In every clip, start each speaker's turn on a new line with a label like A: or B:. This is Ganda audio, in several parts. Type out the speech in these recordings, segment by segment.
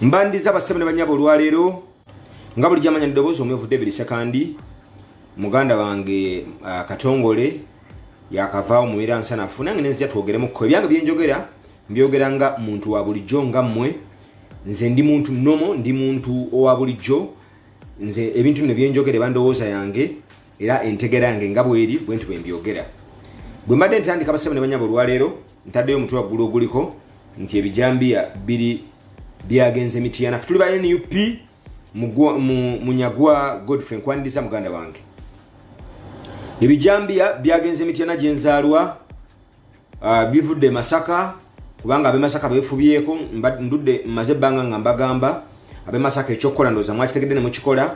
A: Mbandiza basabane banyabo olwaleero nga buli jamanya ndobozo omwevudde biri sekandi muganda wange Katongole yakavaawo muwera nsanafu nange nenzija twogeremu ko ebyange byenjogera mbyogera nga muntu wa bulijjo nga mmwe nze ndi muntu nomo ndi muntu owa bulijjo nze ebintu bino byenjogere bandowooza yange era entegera yange nga bweri bwentu bwembyogera bwe mbadde ntandika basabane banyabo olwaleero ntaddeyo omutwe waggulu oguliko nti ebijambiya biri byagenze Emityana tuli ba NUP munyagwa Godfrey nkwandiza muganda wange ebijambiya byagenze Emityana gyenzaalwa bivudde Masaka kubanga abe Masaka befubyeko ndudde maze banga ngambagamba abe Masaka ekyokola ndoza mwakitegedde ne mukikola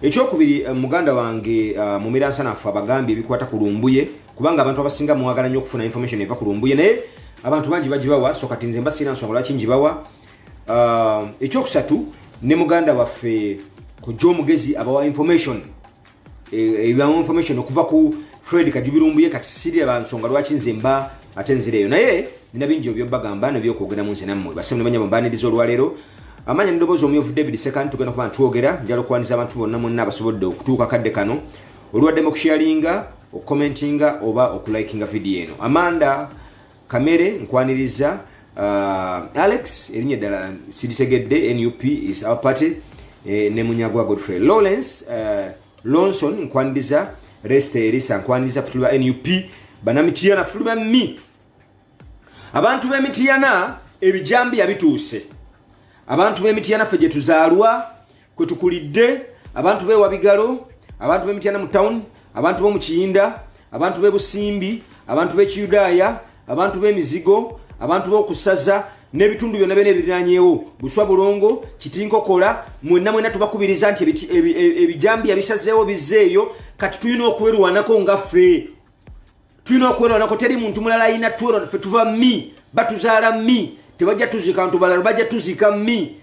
A: ekyokubiri muganda wange mu miransanafu abagambye bikwata ku Lumbuye kubanga abantu abasinga mwagala nnyo okufuna information eva ku Lumbuye naye abantu bangi bagibawa so kati nze mbasina nsonga lwaki njibawa ekyokusatu ne muganda waffe ku Jomugezi abawa information information okuva ku Fred Kajubirumbuye kati siri abansonga lwaki nze mba ate nzireyo naye nina bingi byobagamba nebyokwogera mu nze nammwe basemne banyama mbaniriza olwaleero amanya ndobozo omwevu David Second tugenda kuba ntwogera njalo kwaniza abantu bonna monna abasobodde okutuuka kadde kano olwadde mu kusharinga okukomentinga oba okulikinga video eno Amanda Kamere nkwaniriza Alex erinye dala siditegedde NUP is our party ne munyagwa Godfrey Lawrence Lonson nkwaniriza Reste Elisa nkwaniriza tulwa NUP Banamityana tulwa mi abantu b'Emityana ebijambiya bituuse abantu b'Emityana ffe gye tuzaalwa kwe tukulidde abantu b'e Wabigalo abantu b'Emityana mu town abantu b'omu Kiyinda abantu b'e Busimbi abantu b'e Kiyudaaya abantu b'Emizigo abantu b'okusaza n'ebitundu byonna bene ebiranyeewo Buswa Bulongo Kitinkokola mwenna tubakubiriza nti ebijambiya bisazeewo bizzeeyo kati tulina okwerwanako nga ffe tulina okwerwanako teri muntu mulala ayina twerwana ffe tuva mi batuzaala mi tebajja tuzika ntu balala bajja tuzika mi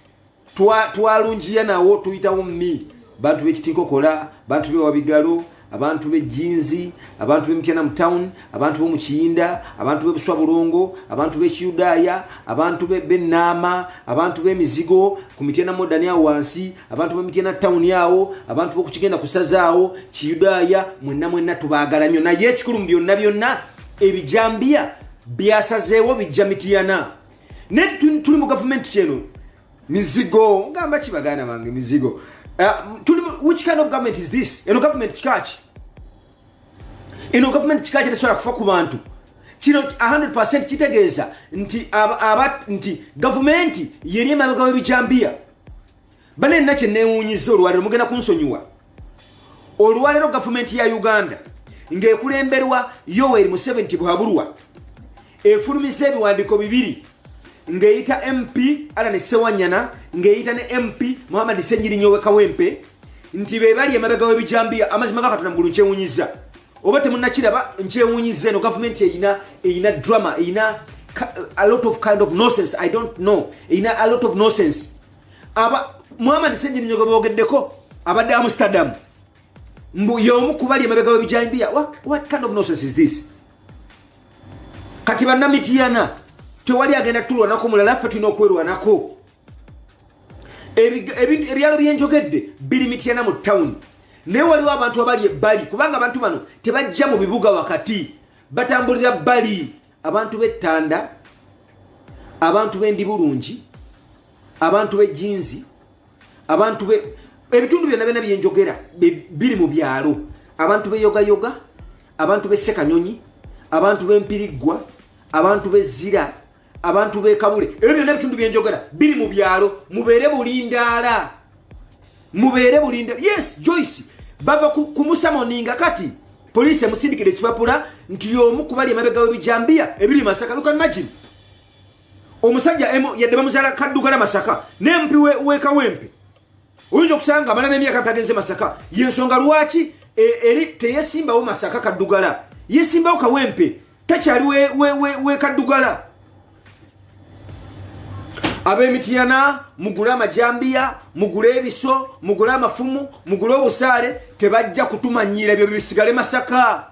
A: twalungiya nawo tuyitawo mi bantu b'Ekitinkokola bantu b'e Wabigalo abantu b'Ejinzi abantu b'Emityana mu town abantu b'omu Kiyinda abantu b'e Buswa Bulongo abantu b'e Kiyudaaya abantu b'Ennaama abantu b'Emizigo ku Mityana modern ya wansi abantu b'Emityana town yawo abantu b'okukigenda kusazaawo Kiyudaaya mwenna tubaagala nnyo naye ekikulu mu byonna ebijambiya byasazeewo bijja Mityana ne tuli mu government cheno mizigo ngamba kibagana bange mizigo which kind of government is this government chikachi government chikachi lesora kufa ku bantu kino 100% kitegeeza nti government yeri emabega w'ebijambiya bane nnache neewunyiza olwalero mugenda kunsonyiwa olwalero government ya Uganda ng'ekulemberwa Yoweri Museveni Buhabulwa efulumiza ebiwandiiko bibiri ngeyita MP Alane Sewanyana ngeyita ne MP Muhammad Senyirinyowe Kawempe nti be bali emabega w'ebijambiya amazima gakatuna mugulu nkyewunyiza oba temunnakiraba nkyewunyiza eno government eyina drama eyina a lot of kind of nonsense I don't know eyina a lot of nonsense Muhammad Senyirinyowe boogeddeko abadde Amsterdam mbu y'omu ku bali emabega w'ebijambiya what kind of nonsense is this kati bannamityana tewali agenda tulwanako mulala ffe tulina okwerwanako ebyalo byenjogedde biri Mityana mu town naye waliwo abantu abali ebbali kubanga abantu bano tebajja mu bibuga wakati batambulira bbali abantu b'Ettanda abantu b'Endi Bulungi abantu b'Ejinzi abantu ebitundu byonna byenjogera biri mu byalo abantu b'Yogayoga abantu b'e Ssekanyonyi abantu b'Empiriggwa abantu b'Ezira abantu b'Ekabule ebyo byonna bitundu byenjogera biri mu byalo mubeere bulindaala yes Joyce bava ku musamoninga kati police emusindikire ekipapula nti y'omu ku bali emabega w'ebijambiya ebiri Masaka look imagine omusajja yadde bamuzaala kaddugala Masaka n'empi w'Ekawempe oyinza okusanga amala n'emyaka tagenze Masaka yensonga lwaki eri teyesimbawo Masaka kaddugala yesimbawo Kawempe takyali w'Ekaddugala ab'Emityana mugule amajambiya mugule ebiso mugule amafumu mugule obusaale tebajja kutumanyira ebyo bisigale Masaka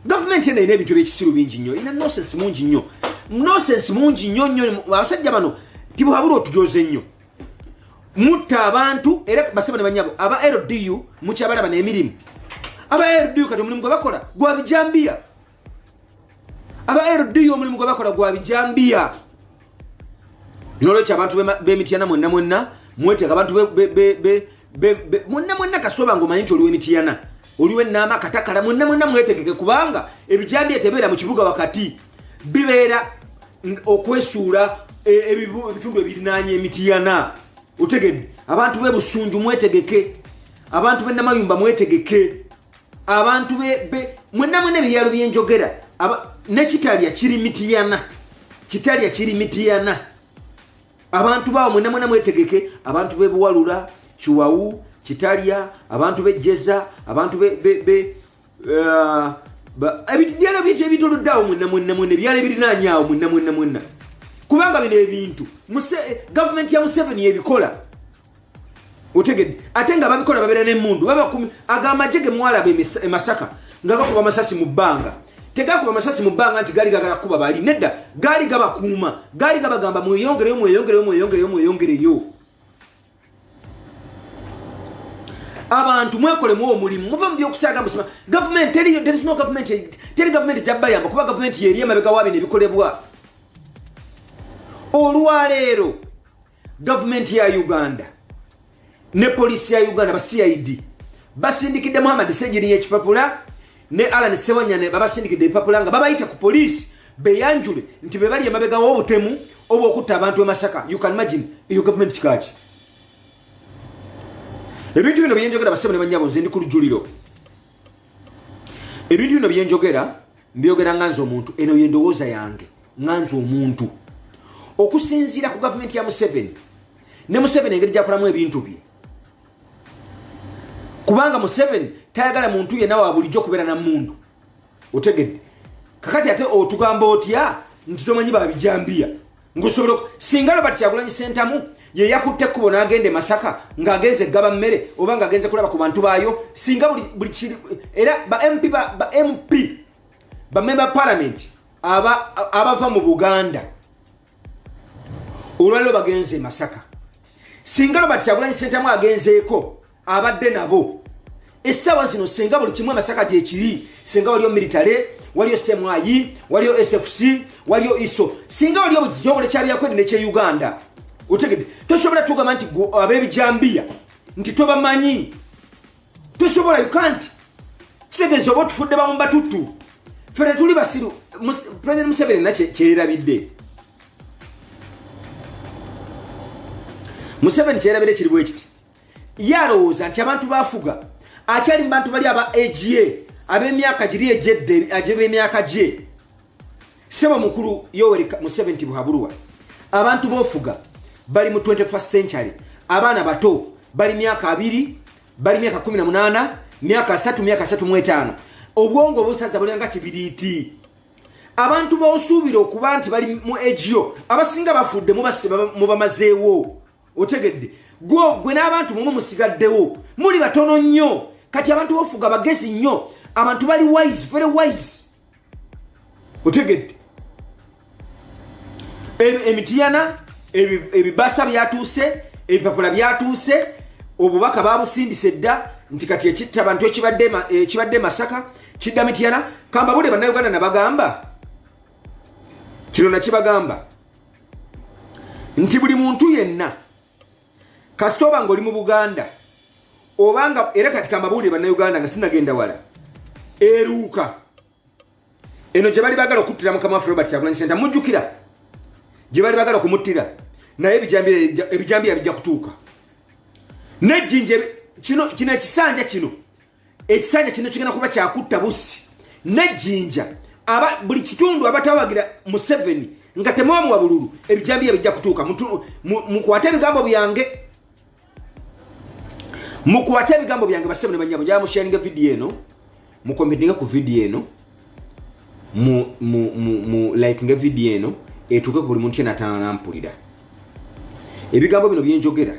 A: government ena ina ebintu by'ekisiru bingi nnyo ina nonsense mungi nnyo abasajja bano tibuhabula otujoze nnyo mutta abantu era basema ne banyabo aba LDU mukyabala bana emirimu aba LDU kati omulimu gwe bakola gwa Bijambiya aba LDU omulimu gwe bakola gwa Bijambiya nolwekyo abantu b'Emityana mwenna mwetega abantu mwenna kasoba ngomanyi nti oliwo Emityana oliwo ennaama katakala mwenna mwetegeke kubanga Ebijambiya tebeera mu kibuga wakati bibeera okwesuula ebitundu ebirinaanye Emityana utegedde abantu b'Ebusunju mwetegeke abantu b'Namayumba mwetegeke abantu mwenna ebyalo byenjogera ne Kitalya kiri Mityana abantu bawo mwenna mwetegeke abantu b'Ebuwalula Chiwawu Kitalya abantu b'Ejjeza abantu ebyalo by'ebyo ebitoloddawo mwenna ebyalo ebirinaanyaawo mwenna kubanga bino ebintu gavumenti ya Museveni ebikola utegedde ate nga babikola babeera n'emmundu agamaje ge mwalaba e Masaka nga gakuba amasasi mu bbanga tegakuba amasasi mu bbanga nti gaali gagala kuba bali nedda gaali gabakuuma gaali gabagamba mweyongereyo abantu mwekolemu omulimu muva mu byokusaaga musima gavumenti there is no government teri gavumenti jabbayamba kuba gavumenti yeri emabega wa bino ebikolebwa olwaleero gavumenti ya Uganda ne polisi ya Uganda ba CID basindikidde Muhammad Sejiri y'ekipapula ne Alan Sewanya ne babasindikidde ebipapula nga babayita ku polisi beyanjule nti be bali emabega w'obutemu obw'okutta abantu e Masaka. You can imagine iyo government kikaaki ebintu bino byenjogera basebe ne banyabo nze ndi ku lujuliro ebintu bino byenjogera mbyogera nganza omuntu eno yendowooza yange nganza omuntu okusinziira ku gavumenti ya Museveni ne Museveni engeri gyakolamu ebintu bye kubanga Museveni tayagala muntu yenna wa bulijjo kubeera na mundu otegedde kakati ate otugamba otya nti tomanyi ba Bijambiya ngusobola singa Robert Kyagulanyi Ssentamu ye yakutte kubo n'agende Masaka ng'agenze gaba mmere oba ng'agenze kulaba ku bantu baayo singa buli kiri era ba MP ba member parliament abava mu Buganda olwaliro bagenze Masaka singa Robert Kyagulanyi Ssentamu agenzeeko abadde nabo essaawa zino singa buli kimwe Masaka gyekiri singa waliyo military waliyo SMI waliyo SFC waliyo ISO singa waliyo bujjobole kyabyakwedde ne kye Uganda utegedde tosobola tugamba nti ab'Ebijambiya nti tobamanyi tosobola you can't kitegeeza oba tufudde bamumba tuttu fere tuli basiru President Museveni nakye kyerabidde Museveni kyerabidde kiri bwe kiti yalowooza nti abantu bafuga akyali mu bantu bali aba AGA ab'emyaka giri ejedde ab'emyaka gye sebo mukulu Yoweri Museveni buhabulwa abantu bofuga bali mu 21st century abaana bato bali myaka 2 bali myaka 18 myaka 3 obwongo obusaza bulanga kibiriiti abantu boosuubira okuba nti bali mu AGO abasinga bafudde mubamazeewo otegedde gwe n'abantu mumwe musigaddewo muli batono nnyo kati abantu bofuga bagezi nnyo abantu bali wise very wise otegedde Emityana ebibasa byatuuse ebipapula byatuuse obubaka babusindise dda nti kati ekitta abantu ekibadde Masaka kidda Mityana kamba bude bannayuganda nabagamba kino nakibagamba nti buli muntu yenna kasitoba ng'oli mu Buganda obanga era kati kamba bude bannayuganda nga sinagenda wala eruuka eno gye bali bagala okuttira Mukama waffe Robert Kyagulanyi Ssentamu mujjukira gye bali bagala okumuttira naye Ebijambiya bijja kutuuka nejjinja kino ekisanja kino kigenda kuba kyakutta busi nejjinja buli kitundu abatawagira Museveni nga temwamuwa bululu Ebijambiya bijja kutuuka mukwate ebigambo byange basebe ne banyabo njala musharinga video eno mukomentinga ku video eno mu like nga video eno etuuke ku buli muntu yenna atanampulira ebigambo bino byenjogera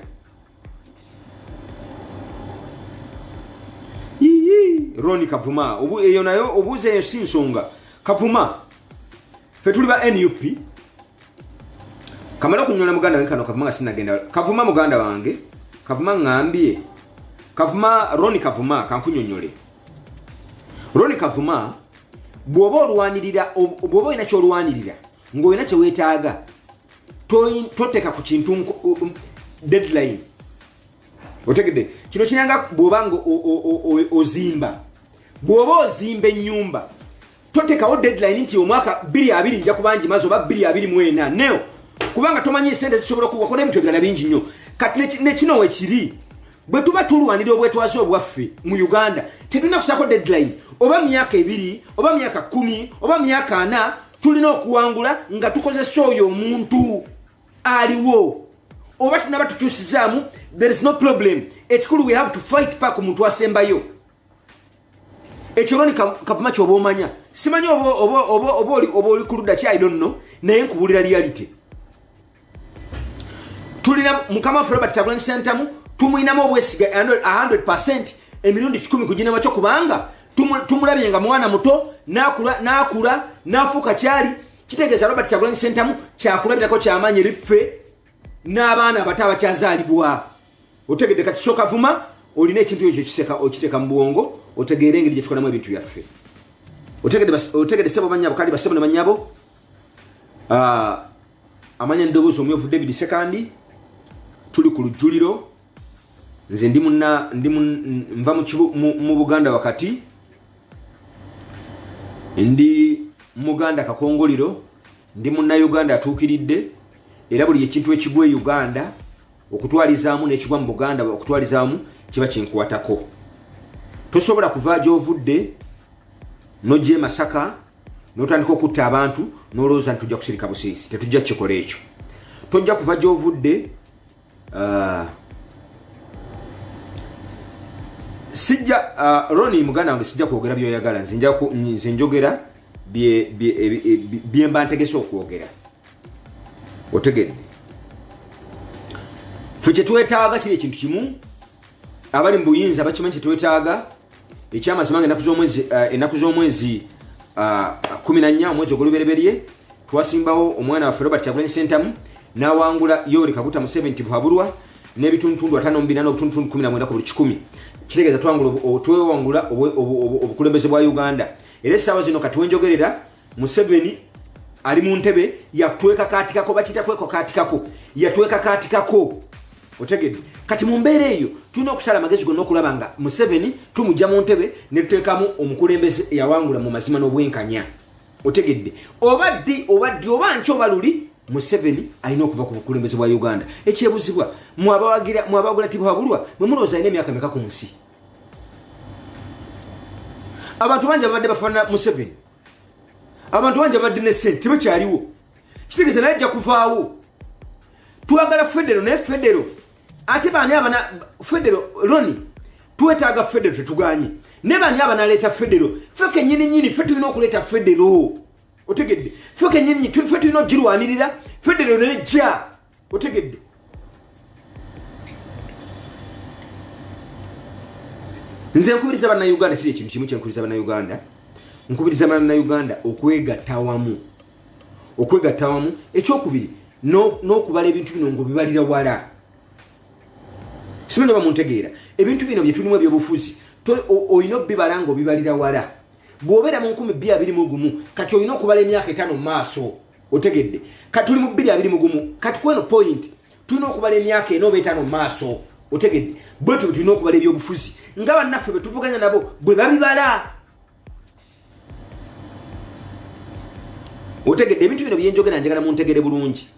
A: Roni Kavuma eyo nayo obuuza eyo si nsonga Kavuma fe tuli ba NUP kamala kunyola muganda wange kano Kavuma sinagenda Kavuma muganda wange Kavuma ngambie Kavuma Roni Kavuma kankunyonyole Roni Kavuma bwoba olwanirira bwoba ina kyo olwanirira ngoyina kye weetaaga toteka ku kintu deadline otegede kino kinanga bwoba ngo ozimba bwoba ozimba ennyumba totekawo deadline nti omwaka 2 nja kubanji mazo ba 2 neo kubanga tomanyi sente zisobola kuwa kone ebintu ebirala bingi nnyo kati ne kino wekiri bwe tuba tulwanira obwetwaze obwaffe mu Uganda tetulina kusako deadline oba myaka 2 oba myaka 10 oba myaka 4 tulina okuwangula nga tukozesa oyo omuntu aliwo oba tunaba tukyusizaamu there is no problem ekikulu we have to fight back omuntu asembayo ekyo Kavuma kyoba omanya simanyi oba oli ku ludda ki I don't know naye nkubulira reality tulina Mukama Robert Kyagulanyi Ssentamu tumuyinamu obwesiga 100% emirundi 10 kugina kyo kubanga tumulabye nga mwana muto nakula nafuuka kyali kitegeeza Robert Kyagulanyi Ssentamu kyakulabirako kyamanyi liffe n'abaana abato abakyazaalibwa otegedde kati so Kavuma olina ekintu ekyo kiseka okiteeka mu bwongo otegeere engeri gye tukolamu ebintu byaffe otegedde sebo banyabo kali basebo ne banyabo amanya ndoboozi omyovu David Sekandi tuli ku lujjuliro nze nva mu Buganda wakati ndi Muganda kakongoliro ndi munna Uganda atuukiridde era buli ekintu ekigwe Uganda okutwalizaamu n'ekigwa mu Buganda okutwalizaamu kiba kinkwatako tosobola kuva gy'ovudde n'ojja Masaka n'otandika okutta abantu n'olowooza nti tujja kusirika busiisi tetujja kukikola ekyo tojja kuva gy'ovudde sijja Roni muganda wange sijja kwogera byoyagala nze njogera bye mba ntegese okwogera otegedde ffe kye twetaaga kiri ekintu kimu abali mu buyinza bakimanyi kye twetaaga ekyamazima nga ennaku z'omwezi 14 omwezi ogw'olubereberye twasimbawo omwana waffe Robert Kyagulanyi Ssentamu n'awangula Yoweri Kaguta Museveni Buhabulwa n'ebitundu 5.14 ku buli 100 kitegeeza twewangula obukulembeze bwa Uganda era essaawa zino kati wenjogerera Museveni ali mu ntebe yatweka katikako bakita kweko katikako yatweka katikako otegedde kati mu mbeera eyo tulina okusala amagezi gonna okulaba nga Museveni tumujja mu ntebe ne tuteekamu omukulembeze yawangula mu mazima n'obwenkanya otegedde obaddi oba nki oba luli Museveni alina okuva ku bukulembeze bwa Uganda ekyebuzibwa mwabawagula Buhabulwa mwe mulowooza alina emyaka meka ku nsi abantu bangi abadde bafaanana Museveni abantu bangi abadde ne ssente tebakyaliwo kitegeeza naye ajja kuvaawo twagala federo naye federo ate baani abana federo Roni twetaaga federo tetuganye ne baani abanaleeta federo ffe kennyini ffe tulina okuleeta federo otegedde ffe kennyini ffe tulina ogirwanirira federo nejja otegedde nze nkubiriza bannayuganda kiri ekintu kimu kyenkubiriza bannayuganda nkubiriza bannayuganda okwegatta wamu ekyokubiri n'okubala ebintu bino ng'obibalira wala simanyi oba muntegeera ebintu bino bye tulimu ebyobufuzi olina obibala ng'obibalira wala bw'obeera mu 2021 kati olina okubala emyaka 5 mu maaso otegedde kati tuli mu 2021 kati kweno point tulina okubala emyaka 4 oba 5 mu maaso otegedde bwe tulina okubala ebyobufuzi nga bannaffe bwe tuvuganya nabo bwe babibala otegedde ebintu bino byenjogera njagala muntegere bulungi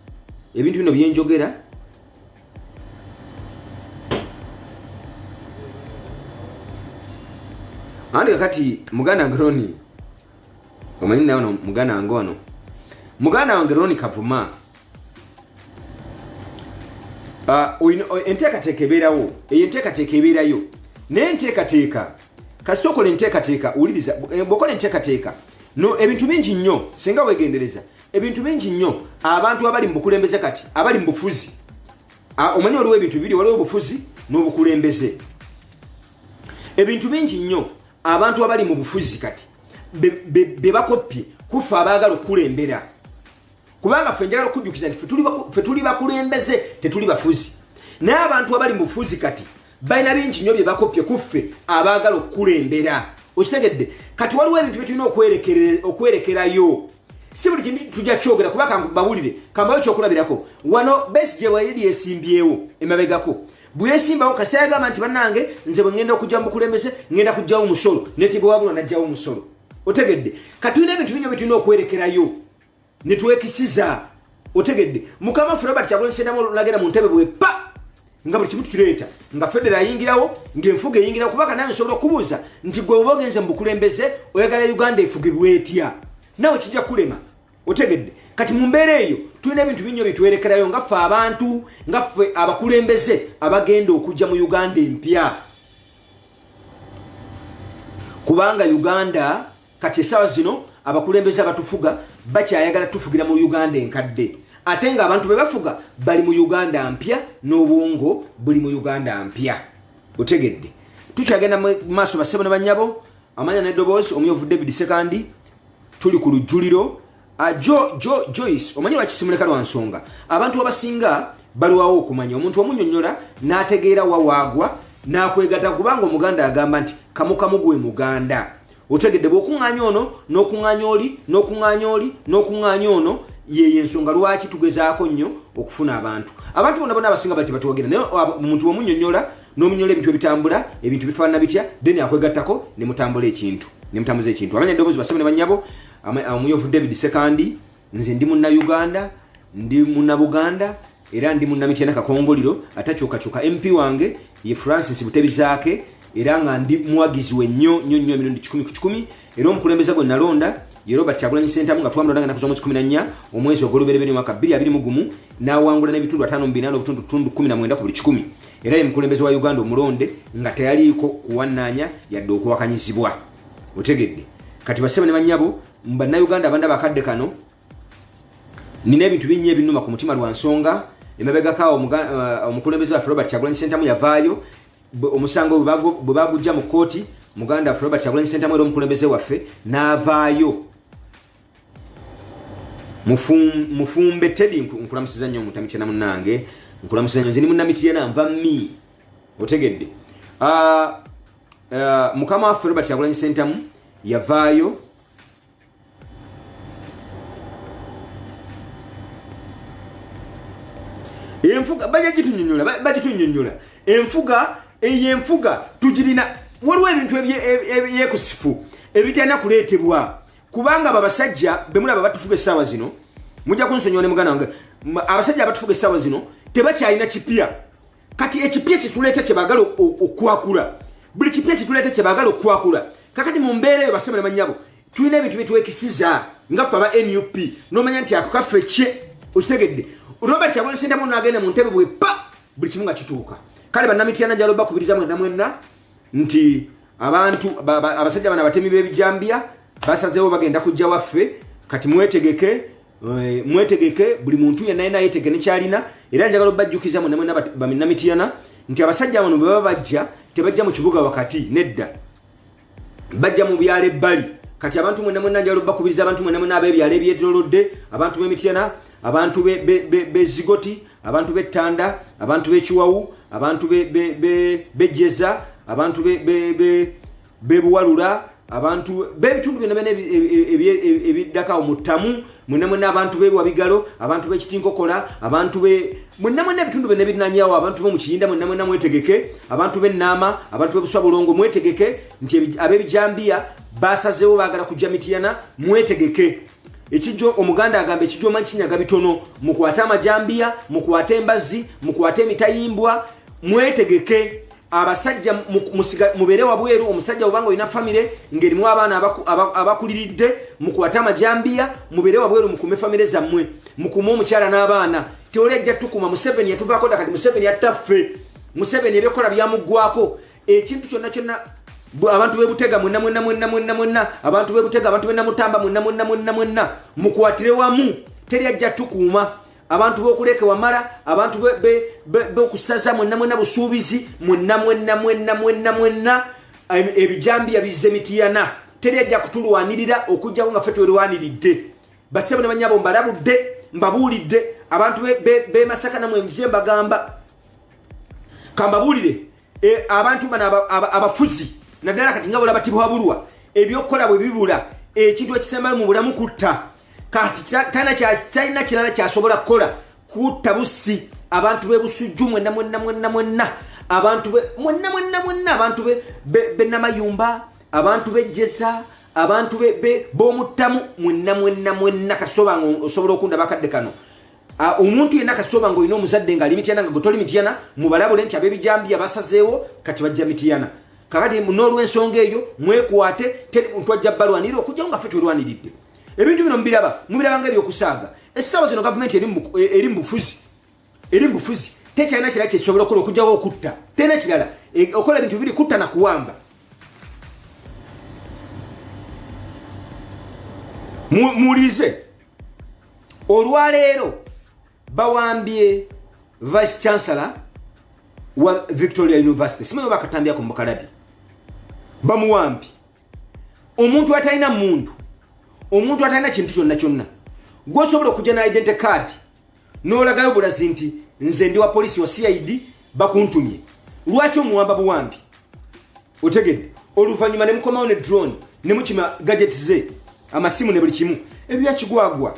A: ebintu bino byenjogera andi kakati muganda wange Roni omanyi nawe no muganda wange ono muganda wange Roni Kavuma enteekateeka ebeerawo eyo enteekateeka ebeerayo naye enteekateeka kasita okola enteekateeka wuliriza bw'okola enteekateeka no ebintu bingi nnyo singa weegendereza ebintu bingi nnyo abantu abali mu bukulembeze kati abali mu bufuzi omanyi waliwo ebintu bibiri waliwo obufuzi n'obukulembeze ebintu bingi nnyo abantu abali mu bufuzi kati be bakopye kufa abaagala okukulembera kubanga ffe njagala okujjukiza nti ffe tuli bakulembeze tetuli bafuzi naye abantu abali mu bufuzi kati balina bingi nnyo bye bakopye ku ffe abaagala okukulembera okitegedde kati waliwo ebintu bye tulina okwerekerayo si buli kintu tujja kyogera kuba kambawulire kambayo kyokulabirako wano besi gye wayiri yesimbyewo emabegako bwe yesimbawo kaseera agamba nti bannange nze bwe ngenda okujja mu bukulembeze ngenda kujjawo omusolo netigwa wabula najjawo omusolo otegedde kati tulina ebintu binyo bye tulina okwerekerayo ne twekisiza otegedde mukama waffe Robert Kyagulanyi Ssentamu olagenda mu ntebe bwe pa nga buli kimu tukireeta nga federa ayingirawo ng'enfuga eyingirawo kubaka nawe nsobola okubuuza nti gwe oba ogenze mu bukulembeze oyagala Uganda efugibwe etya nawe kijja kulema otegedde kati mu mbeera eyo tulina ebintu binyo bitwerekerayo nga ffe abantu nga ffe abakulembeze abagenda okujja mu Uganda empya kubanga Uganda kati essaawa zino abakulembeze abatufuga bakyayagala tufugira mu Uganda enkadde ate nga abantu be bafuga bali mu Uganda mpya n'obwongo buli mu Uganda mpya otegedde tukyagenda mu maaso bassebo ne bannyabo amanya n'eddoboozi omuyoovu David Sekandi tuli ku lujjuliro Joyce omanyi lwakisimuleka lwa nsonga abantu abasinga baliwawo okumanya omuntu omunyonnyola n'ategeera wawaagwa n'akwegata kubanga omuganda agamba nti kamukamu gwe muganda otegedde bw'okuŋŋaanya ono n'okuŋŋaanya ono ye ensonga lwaki tugezaako nnyo okufuna abantu bonna bonna abasinga bali tebatuwagira naye omuntu omunyonnyola n'omunyola ebintu ebitambula ebintu bifaanana bitya then akwegattako ne mutambuza ekintu amanya eddoboozi bassebo ne bannyabo omuyoovu David Sekandi nze ndi munna-Uganda ndi munna-Buganda era ndi munna-Mityana Kakongoliro atakyukakyuka MP wange ye Francis Butebizaake era nga ndi muwagizi we nnyo emirundi 10 era omukulembeze gwe nalonda ye Robert Kyagulanyi Ssentamu nga twamulonda nga nakuza mu 14 omwezi ogw'olubereberye mwaka 2021 n'awangula n'ebitundu 5.19 ku buli 100 era ye mukulembeze wa Uganda omulonde nga teyaliiko kuwannaanya yadde okuwakanyizibwa otegedde kati bassebo ne bannyabo bannayuganda abanda bakadde kano nina ebintu binnya ebinnuma ku mutima lwa nsonga emabegako omukulembeze waffe Robert Kyagulanyi Ssentamu yavaayo omusango bwe bagujja mu kkooti muganda waffe Robert Kyagulanyi Ssentamu era omukulembeze waffe n'avaayo mufumbe tedi nkulamusiza nnyo omutamityana munnange nkulamusiza nnyo nze ni munnamityana nva mi otegedde mukama waffe Robert Kyagulanyi Ssentamu yavaayo enfuga bagitunyonnyola enfuga tugirina waliwo ebintu ebyekusifu ebitalina kuleetebwa kubanga abasajja bemulaba batufuga essaawa zino mujja kunsonyiwa ne muganda wange abasajja abatufuga essaawa zino tebakyalina kipya kati ekipya kituleeta kyebagala okwakula buli kipya kituleeta kyebagala okwakula kakati mu mbeera eyo bassebo ne bannyabo tulina ebintu byetwekisiza nga ffe aba NUP n'omanya nti ako kaffe kye okitegedde Robert Kyagulanyi Ssentamu n'agenda mu ntebe bwe pa buli kimu nga kituuka kale bannamityana njala bakubiriza mwenna nti abantu abasajja bano abatemi b'ebijambiya basazeewo bagenda kujja waffe kati mwetegeke buli muntu yenna yetegeke nekyalina era njagala obajjukiza mwenna bannamityana nti abasajja bano bwe baba bajja tebajja mu kibuga wakati nedda bajja mu byalo ebbali kati abantu mwenna njala bakubiriza abantu mwenna ab'ebyalo ebyetoolodde abantu b'Emityana abantu b'Zigoti abantu b'Ettanda abantu b'Ekiwawu abantu b'Ejjeza abantu b'Ebuwalula abantu b'ebitundu byonna ebiddakawo mu Ttamu mwenna abantu b'Ewabigalo abantu b'Ekitinkokola abantu mwenna ebitundu byonna ebirinaanyawo abantu b'omu Kiyinda mwenna mwetegeke abantu b'Ennaama abantu b'Ebuswa Bulongo mwetegeke nti ab'Ebijambiya basazeewo baagala kujja Mityana mwetegeke ekijjo omuganda agamba ekijjo mankinyaga bitono mukwate amajambiya mukwate embazzi mukwate emitayimbwa mwetegeke abasajja mubeere wabweru omusajja obanga olina famire ngerimu abaana abakuliridde mukwate amajambiya mubeere wabweru mukume famire zammwe mukume omukyala n'abaana teoli ajja tukuma Museveni yatuvaako dakati Museveni yattaffe Museveni ebyokola byamuggwako ekintu kyonna abantu b'Ebutega mwenna abantu b'Ebutega abantu b'Enamutamba mwenna mukwatire wamu teri ajja tukuuma abantu b'okuleke wamala abantu b'okusaza mwenna busuubizi mwenna ebijambiya bizze Mityana teri ajja kutulwanirira okujjako nga ffe twerwaniridde bassebo ne bannyabo mbalabudde mbabulidde abantu be Masaka namwe mzemba gamba kambabulire abantu bana abafuzi nadala kati ngabo labatibwa bulwa ebyokola bwe bibula ekintu ekisembayo mu bulamu kutta kati tana kirala kyasobola kukola kutta busi abantu be busujju mwenna abantu be mwenna abantu be namayumba abantu be jesa abantu be bomutamu mwenna kasoba osobola okunda bakadde kano omuntu yena kasoba ngo ino muzadde nga Emityana nga gotoli Emityana mubalabule nti Ebijambiya basazeewo kati bajja Emityana kakati n'olw'ensonga eyo mwekwate teri muntu ajja balwanira okujja nga ffe twelwaniridde ebintu bino mubirabanga ebyokusaaga essaawa zino gavumenti eri mbufuzi tekyalina kirala kyekisobola okukola okujjawo okutta tena kirala okola ebintu bibiri kutta na kuwamba muwulirize olwaleero bawambye vice chancellor wa Victoria University simanyi bakatambyako mu Bukalabi bamuwambi omuntu atalina muntu omuntu atalina kintu kyonna gwosobola okujja na identity card n'olagayo bulazi nti nze ndi wa polisi wa CID bakuntumye lwaki omuwamba buwambi otegedde oluvannyuma ne mukomawo ne drone ne mukima gadget ze amasimu ne buli kimu ebyakigwagwa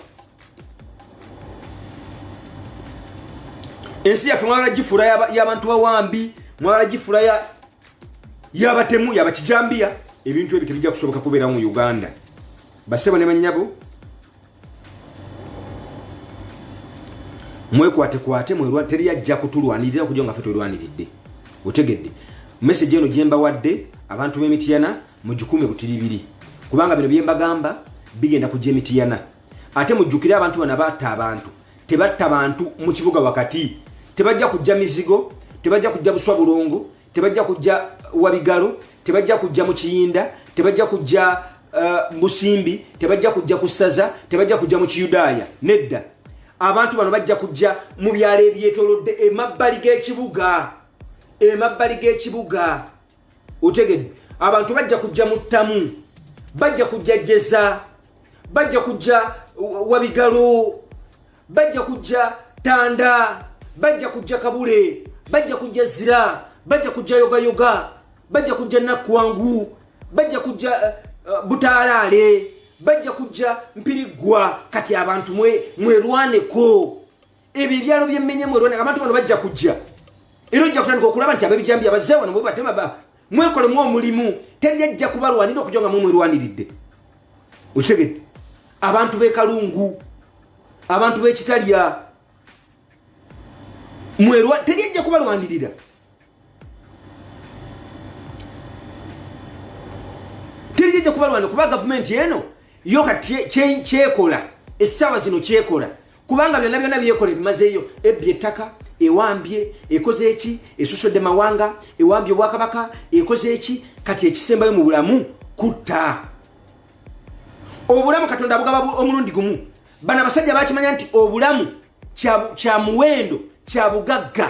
A: ensi yaffe mwala gifula y'abantu bawambi mwala gifula y'abatemu y'abakijambiya ebintu ebyo tebijja kusoboka kubeera mu Uganda basebo ne banyabo mwekwate teri yajja kutulwanirira okujja nga ffe tulwaniridde otegedde message eno gyemba wadde abantu b'Emityana mujjukume butiribiri kubanga bino byembagamba bigenda kujja Emityana ate mujjukire abantu bana tebatta abantu mu kibuga wakati tebajja kujja mizigo tebajja kujja buswa bulongo tebajja kujja wabigalo tebajja kujja mu Kiyinda tebajja kujja Musimbi tebajja kujja kusaza tebajja kujja mu Kiyudaya nedda abantu bano bajja kujja mu byalo ebyetolodde emabbali g'ekibuga otegedde abantu bajja kujja mu Ttamu bajja kujja Jeza bajja kujja wabigalo bajja kujja Tanda bajja kujja Kabule bajja kujja Zira bajja kujja Yoga bajja kujja Nakwangu bajja kujja Butalale bajja kujja Mpirigwa kati abantu mwerwaneko ebyo byalo byemmenye mwerwaneko abantu bano bajja kujja era ojja kutandika okulaba nti Abebijambiya bazeewa ne mwebatema mwekolemu omulimu teri yajja kubalwanira okujja nga mwerwaniridde okitegedde abantu b'Ekalungu abantu b'Ekitalya teri yajja kubalwanirira teri yajja kubalwanira kuba gavumenti eno yo kati kyekola essaawa zino kyekola kubanga byonna byekola ebimazeeyo ebbye ettaka ewambye ekoze eki esusodde mawanga ewambye obwakabaka ekoze eki kati ekisembayo mu bulamu kutta obulamu Katonda abugaba omulundi gumu bana abasajja bakimanya nti obulamu kya muwendo kya bugagga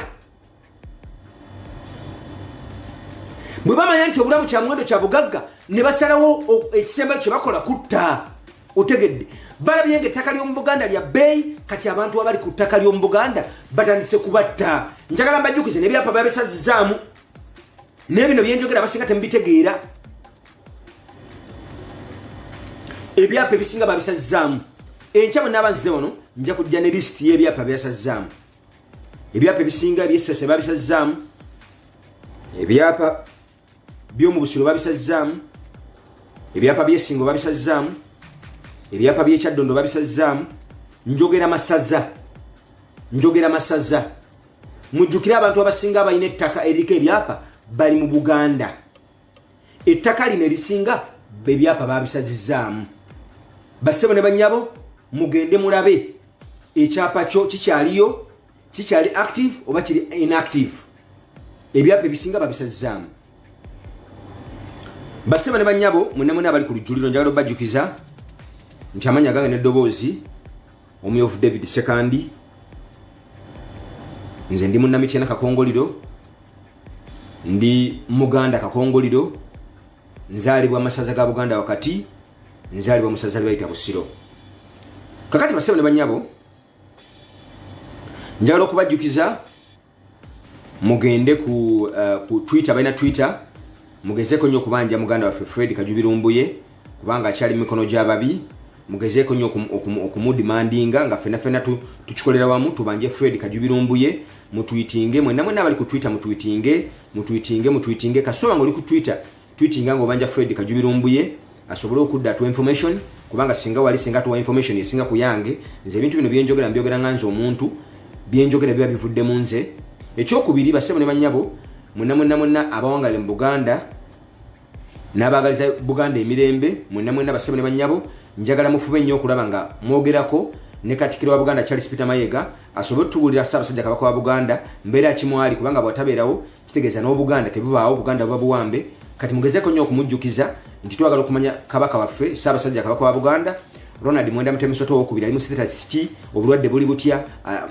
A: bwe bamanya nti obulamu kya muwendo kya bugagga ne basalawo ekisembayo kye bakola kutta otegedde balabye ng'ettaka ly'omu Buganda lya bbeeyi kati abantu abali ku ttaka ly'omu Buganda batandise kubatta njagala mbajjukize n'ebyapa babisazizaamu n'ebino byenjogera abasinga temubitegeera ebyapa ebisinga babisazizaamu enkya bwe naaba nze ono nja kujja ne lisiti y'ebyapa byasazizaamu ebyapa ebisinga ebyessase babisazizaamu ebyapa by'omu Busiro babisazizaamu ebyapa by'Essingo babisazizaamu ebyapa by'Ekyaddondo babisazizaamu njogera masaza mujjukire abantu abasinga abalina ettaka eriko ebyapa bali mu Buganda ettaka lino erisinga ebyapa babisazizaamu bassebo ne bannyabo mugende mulabe ekyapa kyo kikyali active oba kiri inactive ebyapa ebisinga babisazizaamu bassebo ne bannyabo mwenna abali ku lujjuliro njagala obajjukiza nti amanya gange n'eddoboozi omumyufu David Sekandi nze ndi munnamityana Kakongoliro ndi Muganda Kakongoliro nzaalibwa masaza ga Buganda wakati nzaalibwa musaza bayita Busiro kakati bassebo ne bannyabo njagala okubajjukiza mugende ku Twitter, balina Twitter, mugezeeko nnyo okubanja muganda waffe Fred Kajubirumbuye kubanga akyali mu mikono gy'ababi. Mugezeeko nnyo okumudimandinga nga fena tukikolera wamu, tubanje Fred Kajubirumbuye. Mutweetinge mwenna abali ku Twitter, mutweetinge kasoba ng'oli ku Twitter, tweetinga ng'obanja Fred Kajubirumbuye asobole okudda tu information, kubanga singa tuwa information esinga ku yange. Nze ebintu bino byenjogera mbyogera nga nze omuntu, byenjogera biba bivudde mu nze. Ekyokubiri, bassebo ne bannyabo, mwenna abawangale mu Buganda n'abaagaliza Buganda emirembe, mwenna bassebo ne bannyabo, njagala mufube nnyo okulaba nga mwogerako ne Katikkiro wa Buganda Charles Peter Mayiga asobole otubuulira Ssaabasajja Kabaka wa Buganda mbeera kimwali, kubanga bw'atabeerawo kitegeeza n'Obuganda tebubaawo, Buganda buba buwambe. Kati mugezeeko nnyo okumujjukiza nti twagala okumanya Kabaka waffe Ssaabasajja Kabaka wa Buganda Ronald Mwenda Mutemesoto owookubiri ali mu status ki, obulwadde buli butya,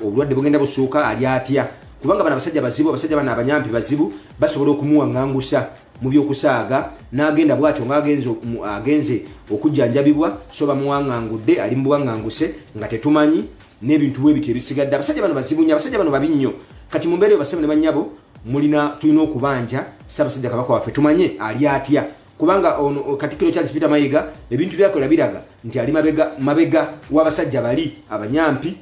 A: obulwadde bugenda busuuka, ali atya, kubanga bano abasajja bazibu, abasajja bano abanyampi bazibu, basobola okumuwaŋŋangusa mu by'okusaaga n'agenda bw'atyo ng'agenze okujjanjabibwa, so bamuwaŋŋangudde ali mu buwaŋŋanguse nga tetumanyi n'ebintu bwe biti ebisigadde. Abasajja bano bazibu nnyo, abasajja bano babi nnyo. Kati mu mbeera eyo bassebo ne bannyabo, tulina okubanja Ssaabasajja Kabaka waffe tumanye ali atya, kubanga Katikkiro Charles Peter Mayiga ebintu byakola biraga nti ali mabega w'abasajja bali abanyampi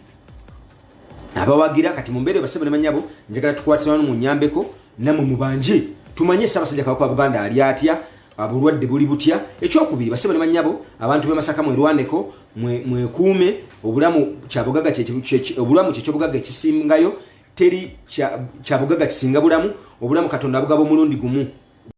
A: abawagira. Kati mu mbeera eyo bassebo ne bannyabo, njagala tukwatirana mu nnyambeko nammwe mubanje tumanye Ssaabasajja Kabaka wa Buganda ali atya, obulwadde buli butya. Ekyokubiri, bassebo ne bannyabo, abantu b'e Masaka mwerwaneko, mwekuume obulamu kyabugagga ekisingayo, teri kyabugagga kisinga bulamu, obulamu Katonda abugaba omulundi gumu.